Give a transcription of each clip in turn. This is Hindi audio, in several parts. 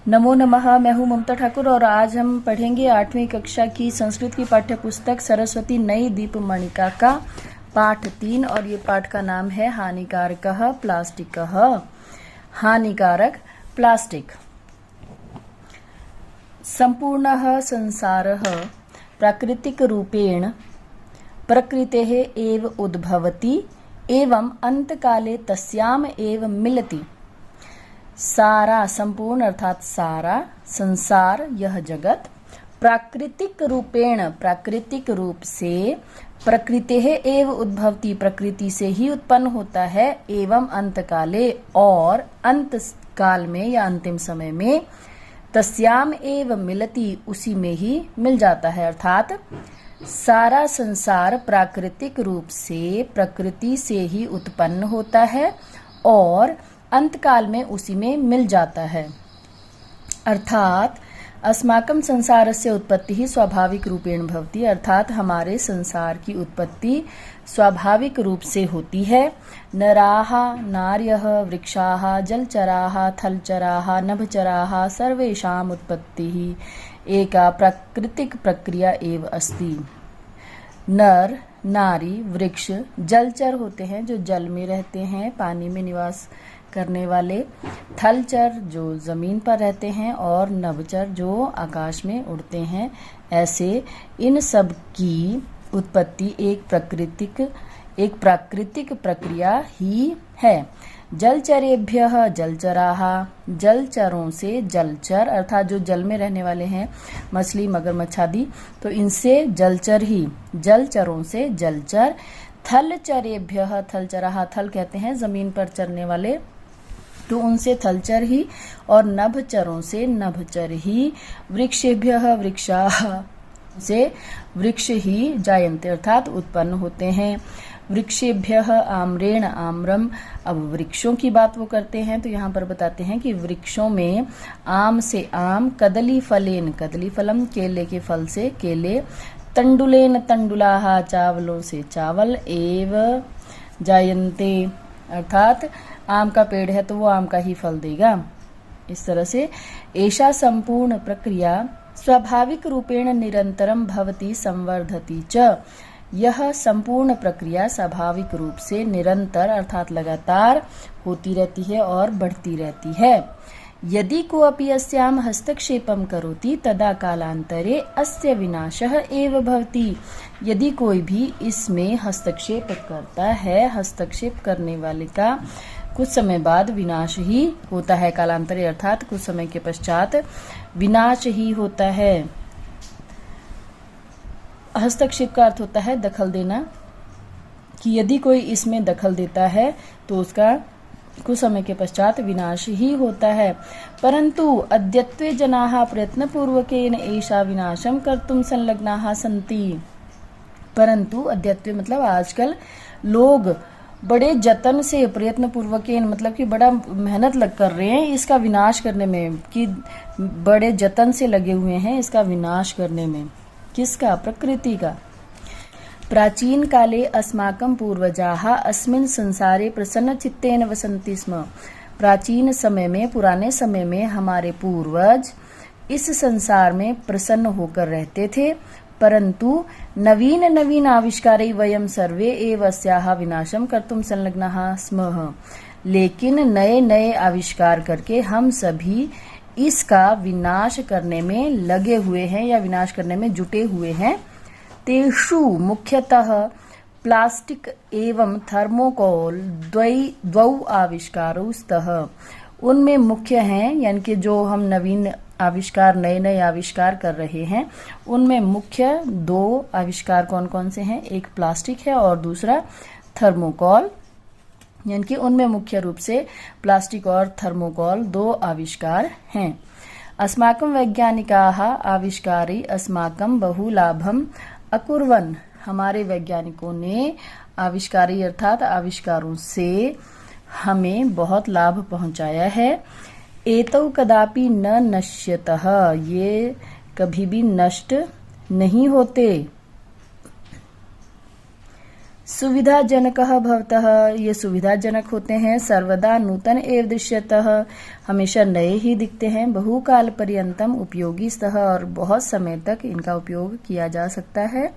नमो नमः। मैं हूँ ममता ठाकुर और आज हम पढ़ेंगे 8वीं कक्षा की संस्कृत की पाठ्य पुस्तक सरस्वती नई दीपमणिका का पाठ 3 और ये पाठ का नाम है हानिकारकः प्लास्टिकः। हानिकारक प्लास्टिक। संपूर्णः संसारः प्राकृतिक रूपेण प्रकृतेः एव उद्भवति एवं अंतकाले तस्याम एव मिलति। सारा संपूर्ण अर्थात सारा संसार यह जगत प्राकृतिक रूपेण प्राकृतिक रूप से प्रकृतेः एव उद्भवति प्रकृति से ही उत्पन्न होता है एवं अंतकाले और अंत काल में या अंतिम समय में तस्याम एव मिलति उसी में ही मिल जाता है। अर्थात सारा संसार प्राकृतिक रूप से प्रकृति से ही उत्पन्न होता है और अंतकाल में उसी में मिल जाता है। अर्थात अस्माकं संसारस्य उत्पत्ति ही स्वाभाविक रूपेण भवति। अर्थात हमारे संसार की उत्पत्ति स्वाभाविक रूप से होती है। नराः नार्यः वृक्षाः जलचराः थलचराः नभचराः सर्वेषाम् उत्पत्तिः एका प्राकृतिक प्रक्रिया एव अस्ति। नर नारी वृक्ष जलचर होते हैं जो जल में रहते हैं, पानी में निवास करने वाले, थलचर जो जमीन पर रहते हैं और नभचर जो आकाश में उड़ते हैं। ऐसे इन सब की उत्पत्ति एक प्राकृतिक प्रक्रिया ही है। जलचरेभ्यः जलचराः जलचरों से जलचर अर्थात जो जल में रहने वाले हैं, मछली मगरमच्छ आदि, तो इनसे जलचर ही, जलचरों से जलचर। थलचरेभ्यः थलचराः थल कहते हैं जमीन पर चरने वाले, तो उनसे थलचर ही, और नभचरों से नभचर ही। वृक्षेभ्यः वृक्षाः से वृक्ष ही जायन्ते अर्थात उत्पन्न होते हैं। वृक्षेभ्यः आम्रेण आम्रम। अब वृक्षों की बात वो करते हैं तो यहाँ पर बताते हैं कि वृक्षों में आम से आम, कदली फलेन कदली फलम केले के फल से केले, तंडुलेन तंडुलाः चावलों से चावल, एव जायन्ते अर्थात आम का पेड़ है तो वो आम का ही फल देगा। इस तरह से एषा संपूर्ण प्रक्रिया स्वाभाविक रूपेण निरंतरम भवति संवर्धति च। यह संपूर्ण प्रक्रिया स्वाभाविक रूप से निरंतर अर्थात लगातार होती रहती है और बढ़ती रहती है। यदि कोऽपि अस्याम हस्तक्षेपम करोति तदा कालांतरे अस्य विनाशः एव भवति। यदि कोई भी इसमें हस्तक्षेप करता है, हस्तक्षेप करने वाले का कुछ समय बाद विनाश ही होता है। कालांतरे अर्थात कुछ समय के पश्चात विनाश ही होता है। हस्तक्षेप का अर्थ होता है दखल देना, कि यदि कोई इसमें दखल देता है तो उसका कुछ समय के पश्चात विनाश ही होता है। परंतु अद्यत्वे जनाः प्रयत्नपूर्वकेन एषा विनाशं कर्तुं संलग्नाः सन्ति। परंतु अद्यत्वे मतलब आजकल लोग बड़े जतन से प्रयत्न पूर्वकेन मतलब कि बड़ा मेहनत लग कर रहे हैं इसका विनाश करने में, कि बड़े जतन से लगे हुए हैं इसका विनाश करने में। किसका? प्रकृति का। प्राचीन काले अस्माकं पूर्वजाः अस्मिन् संसारे प्रसन्नचित्तेन वसन्ति स्म। प्राचीन समय में, पुराने समय में हमारे पूर्वज इस संसार में प्रसन्न होकर रहते थे। परंतु नवीन नवीन आविष्कारै वयं सर्वे एव अस्याः विनाशं कर्तुं संलग्नाः स्मः। लेकिन नए नए आविष्कार करके हम सभी इसका विनाश करने में लगे हुए हैं या विनाश करने में जुटे हुए हैं। तेषु मुख्यतः प्लास्टिक एवं थर्मोकोल द्वौ आविष्कारौ स्तः। उनमें मुख्य हैं, यानी कि जो हम नवीन आविष्कार नए नए आविष्कार कर रहे हैं उनमें मुख्य दो आविष्कार कौन कौन से हैं? एक प्लास्टिक है और दूसरा थर्मोकोल। यानी कि उनमें मुख्य रूप से प्लास्टिक और थर्मोकोल दो आविष्कार हैं। अस्माकं वैज्ञानिकाः आविष्कारै अस्माकं बहु लाभम अकुर्वन्। हमारे वैज्ञानिकों ने आविष्कारी अर्थात आविष्कारों से हमें बहुत लाभ पहुंचाया है। एतौ कदापि न नश्यतः। ये कभी भी नष्ट नहीं होते। सुविधाजनकः भवतः, ये सुविधाजनक होते हैं। सर्वदा नूतन एव दृश्यतः, हमेशा नए ही दिखते हैं। बहुकाल पर्यंतम उपयोगी स्तः, और बहुत समय तक इनका उपयोग किया जा सकता है।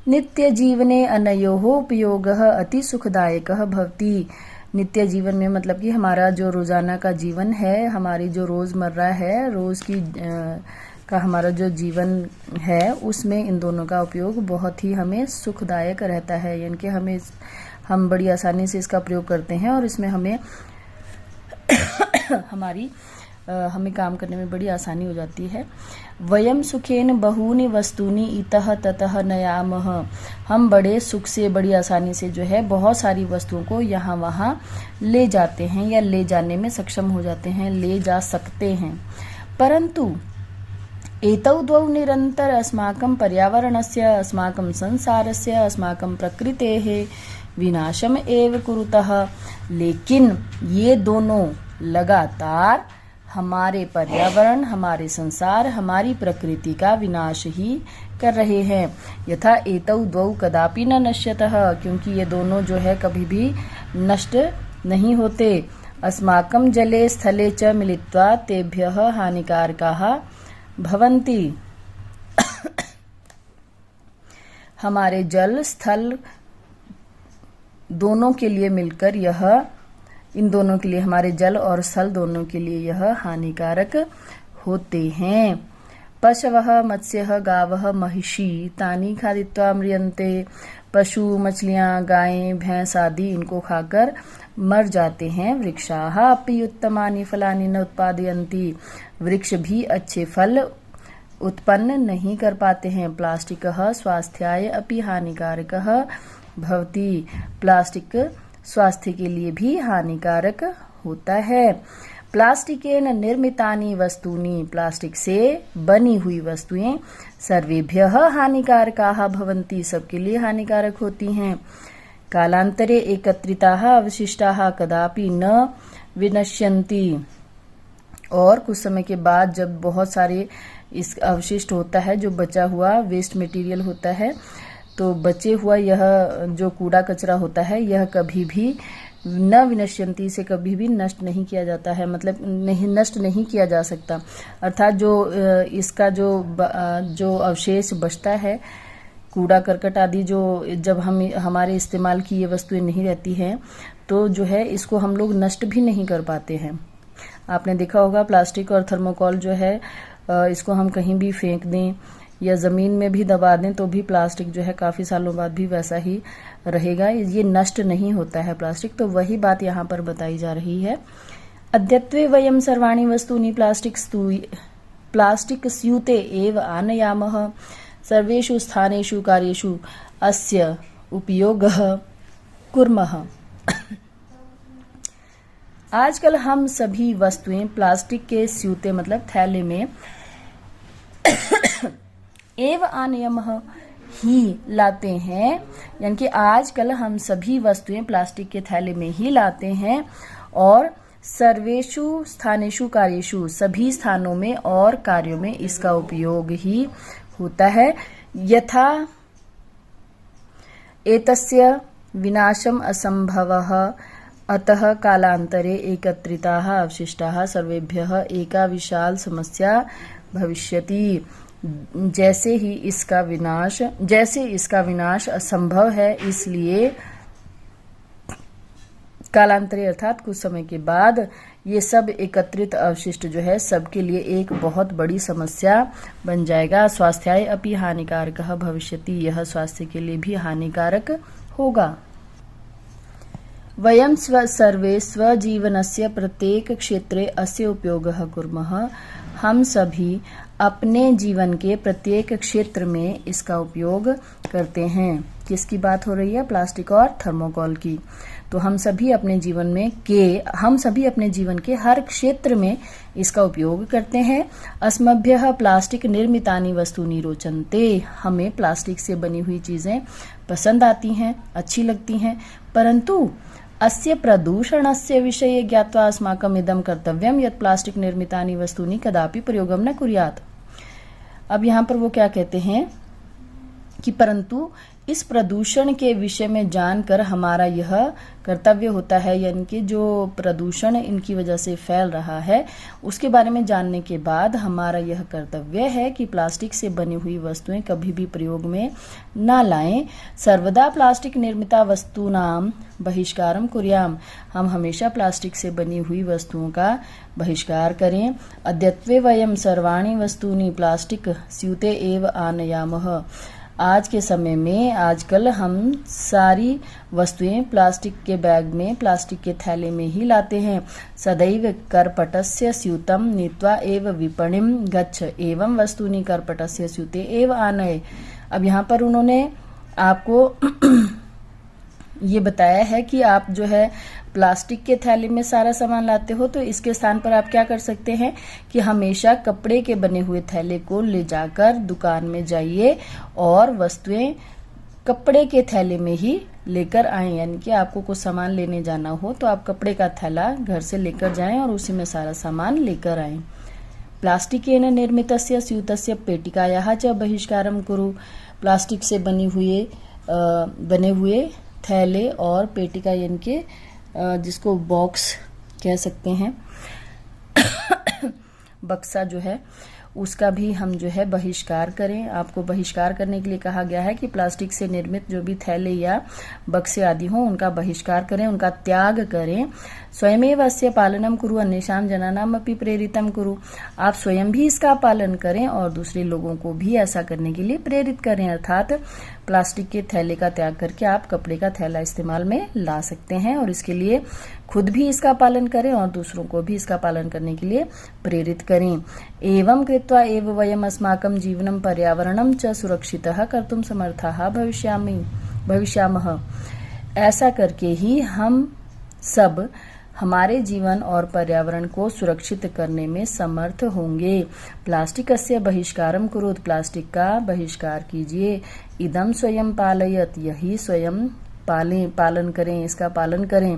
नित्य जीवने अनयोः उपयोगः अति सुखदायकः भवति, नित्य जीवन में मतलब कि हमारा जो रोजाना का जीवन है, हमारी जो रोजमर्रा है, रोज की का हमारा जो जीवन है, उसमें इन दोनों का उपयोग बहुत ही हमें सुखदायक रहता है। यानी कि हम बड़ी आसानी से इसका प्रयोग करते हैं और इसमें हमें हमें काम करने में बड़ी आसानी हो जाती है। वयम सुखेन बहूनि वस्तूनि इतः ततः नयामः, हम बड़े सुख से बड़ी आसानी से जो है बहुत सारी वस्तुओं को यहाँ वहाँ ले जाते हैं या ले जाने में सक्षम हो जाते हैं, ले जा सकते हैं। परंतु एतौ द्वौ निरंतर अस्माकं पर्यावरणस्य, अस्माकं संसारस्य, अस्माकं प्रकृतेः विनाशम एव कुरुतः, लेकिन ये दोनों लगातार हमारे पर्यावरण, हमारे संसार, हमारी प्रकृति का विनाश ही कर रहे हैं। यथा एतौ द्वौ कदापि न नश्यतः, क्योंकि ये दोनों जो है कभी भी नष्ट नहीं होते। अस्माकं जले स्थले च मिलित्वा तेभ्यः हानिकारकाः भवन्ति, हमारे जल स्थल दोनों के लिए मिलकर इन दोनों के लिए, हमारे जल और स्थल दोनों के लिए यह हानिकारक होते हैं। पशवः मत्स्यः गावः महिषी तानि खादित्वा म्रियन्ते, पशु मछलियां, गायें, भैंस आदि इनको खाकर मर जाते हैं। वृक्षाः अपि उत्तमानि फलानि न उत्पादयन्ति, वृक्ष भी अच्छे फल उत्पन्न नहीं कर पाते हैं। प्लास्टिकः स्वास्थ्याय अपि हानिकारकः भवति, प्लास्टिक स्वास्थ्य के लिए भी हानिकारक होता है। प्लास्टिकेन निर्मितानि वस्तूनि, प्लास्टिक से बनी हुई वस्तुएं सर्वेभ्यः हानिकारकाः भवन्ति, सबके लिए हानिकारक होती हैं। कालांतरे एकत्रिताः अवशिष्टाः कदापि न विनश्यन्ति, और कुछ समय के बाद जब बहुत सारे इस अवशिष्ट होता है, जो बचा हुआ वेस्ट मटेरियल होता है, तो बचे हुआ यह जो कूड़ा कचरा होता है, यह कभी भी न विनश्यंती से कभी भी नष्ट नहीं किया जाता है, मतलब नष्ट नहीं किया जा सकता। अर्थात जो इसका जो अवशेष बचता है, कूड़ा करकट आदि, जो जब हमारे इस्तेमाल की ये वस्तुएं नहीं रहती हैं, तो जो है इसको हम लोग नष्ट भी नहीं कर पाते हैं। आपने देखा होगा प्लास्टिक और थर्मोकोल जो है, इसको हम कहीं भी फेंक दें या जमीन में भी दबा दें तो भी प्लास्टिक जो है काफी सालों बाद भी वैसा ही रहेगा, ये नष्ट नहीं होता है प्लास्टिक। तो वही बात यहाँ पर बताई जा रही है। अद्यत्वे वयम सर्वाणि वस्तूनि प्लास्टिक स्यूते एव आनयामः, सर्वेषु स्थानेषु कार्येषु अस्य उपयोगः कुर्मः। आजकल हम सभी वस्तुएं प्लास्टिक के स्यूते मतलब थैले में एव आनयामः ही लाते हैं, यानी कि आजकल हम सभी वस्तुएं प्लास्टिक के थैले में ही लाते हैं। और सर्वेषु स्थानेषु कार्येषु, सभी स्थानों में और कार्यों में इसका उपयोग ही होता है। यथा एतस्य विनाशम असंभवः, अतः कालांतरे एकत्रिताः अवशिष्टाः सर्वेभ्यः एका विशाल समस्या भविष्यति। जैसे इसका विनाश असंभव है, इसलिए कालांतरे अर्थात कुछ समय के बाद ये सब एकत्रित अवशिष्ट जो है सबके लिए एक बहुत बड़ी समस्या बन जाएगा। स्वास्थ्याय अपि हानिकारकः भविष्यति, यह स्वास्थ्य के लिए भी हानिकारक होगा। वयं सर्वे स्वजीवनस्य प्रत्येक क्षेत्रे अस्य उपयोगः कुर्मः, हम सभी अपने जीवन के प्रत्येक क्षेत्र में इसका उपयोग करते हैं। किसकी बात हो रही है? प्लास्टिक और थर्मोकोल की। तो हम सभी अपने जीवन के हर क्षेत्र में इसका उपयोग करते हैं। अस्मभ्यः प्लास्टिक निर्मितानि वस्तूनि रोचन्ते, हमें प्लास्टिक से बनी हुई चीजें पसंद आती हैं, अच्छी लगती हैं। परंतु अस्य प्रदूषणस्य विषये ज्ञात्वा अस्माकम् इदं कर्तव्यं यत् प्लास्टिक निर्मितानि वस्तूनि कदापि प्रयोगं न कुर्यात्। अब यहाँ पर वो क्या कहते हैं कि परंतु इस प्रदूषण के विषय में जानकर हमारा यह कर्तव्य होता है, यानी कि जो प्रदूषण इनकी वजह से फैल रहा है उसके बारे में जानने के बाद हमारा यह कर्तव्य है कि प्लास्टिक से बनी हुई वस्तुएं कभी भी प्रयोग में ना लाएं। सर्वदा प्लास्टिक निर्मिता वस्तूनाम बहिष्कारम कुर्याम, हम हमेशा प्लास्टिक से बनी हुई वस्तुओं का बहिष्कार करें। अद्यत्वे वयम सर्वाणि वस्तूनि प्लास्टिक स्यूते एव आनयामः, आज के समय में आजकल हम सारी वस्तुएं प्लास्टिक के बैग में, प्लास्टिक के थैले में ही लाते हैं। सदैव करपटस्य स्यूतम नीत्वा एव विपणिम गच्छ एवं वस्तूनि करपटस्य स्यूते एव आनय। अब यहाँ पर उन्होंने आपको ये बताया है कि आप जो है प्लास्टिक के थैले में सारा सामान लाते हो, तो इसके स्थान पर आप क्या कर सकते हैं कि हमेशा कपड़े के बने हुए थैले को ले जाकर दुकान में जाइए और वस्तुएं कपड़े के थैले में ही लेकर आए। यानी कि आपको कुछ सामान लेने जाना हो तो आप कपड़े का थैला घर से लेकर जाएं और उसी में सारा सामान लेकर आए। प्लास्टिकेन निर्मितस्य स्यूतस्य पेटिकायाः च बहिष्कारं कुरु, प्लास्टिक से बने हुए थैले और पेटिका यानी कि जिसको बॉक्स कह सकते हैं बक्सा जो है उसका भी हम जो है बहिष्कार करें। आपको बहिष्कार करने के लिए कहा गया है कि प्लास्टिक से निर्मित जो भी थैले या बक्से आदि हों उनका बहिष्कार करें, उनका त्याग करें। स्वयमेव अस्य पालनम कुरु अन्येषां जनानाम अपि प्रेरितम कुरु, आप स्वयं भी इसका पालन करें और दूसरे लोगों को भी ऐसा करने के लिए प्रेरित करें। अर्थात प्लास्टिक के थैले का त्याग करके आप कपड़े का थैला इस्तेमाल में ला सकते हैं और इसके लिए खुद भी इसका पालन करें और दूसरों को भी इसका पालन करने के लिए प्रेरित करें। एवं कृत्वा एव वयम् अस्माकं जीवनं पर्यावरणं च सुरक्षितः कर्तुं समर्थाः भविष्यामः। ऐसा करके ही हम सब हमारे जीवन और पर्यावरण को सुरक्षित करने में समर्थ होंगे। प्लास्टिकस्य बहिष्कारं कुरुत, प्लास्टिक का बहिष्कार कीजिए। इदं स्वयं पालयत, यही स्वयं पालन करें, इसका पालन करें।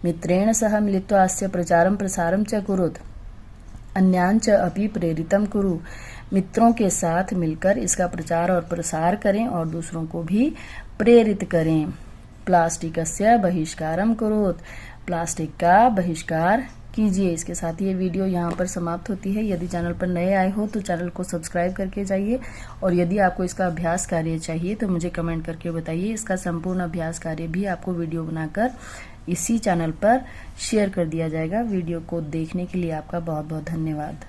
मित्रेण सह मिलित्वा अस्य प्रचारं प्रसारं च कुरुत, अन्यान् च अपि प्रेरितं कुरु, मित्रों के साथ मिलकर इसका प्रचार और प्रसार करें और दूसरों को भी प्रेरित करें। प्लास्टिकस्य बहिष्कारं कुरुत, प्लास्टिक का बहिष्कार कीजिए। इसके साथ ही ये वीडियो यहाँ पर समाप्त होती है। यदि चैनल पर नए आए हो तो चैनल को सब्सक्राइब करके जाइए और यदि आपको इसका अभ्यास कार्य चाहिए तो मुझे कमेंट करके बताइए। इसका संपूर्ण अभ्यास कार्य भी आपको वीडियो बनाकर इसी चैनल पर शेयर कर दिया जाएगा। वीडियो को देखने के लिए आपका बहुत बहुत धन्यवाद।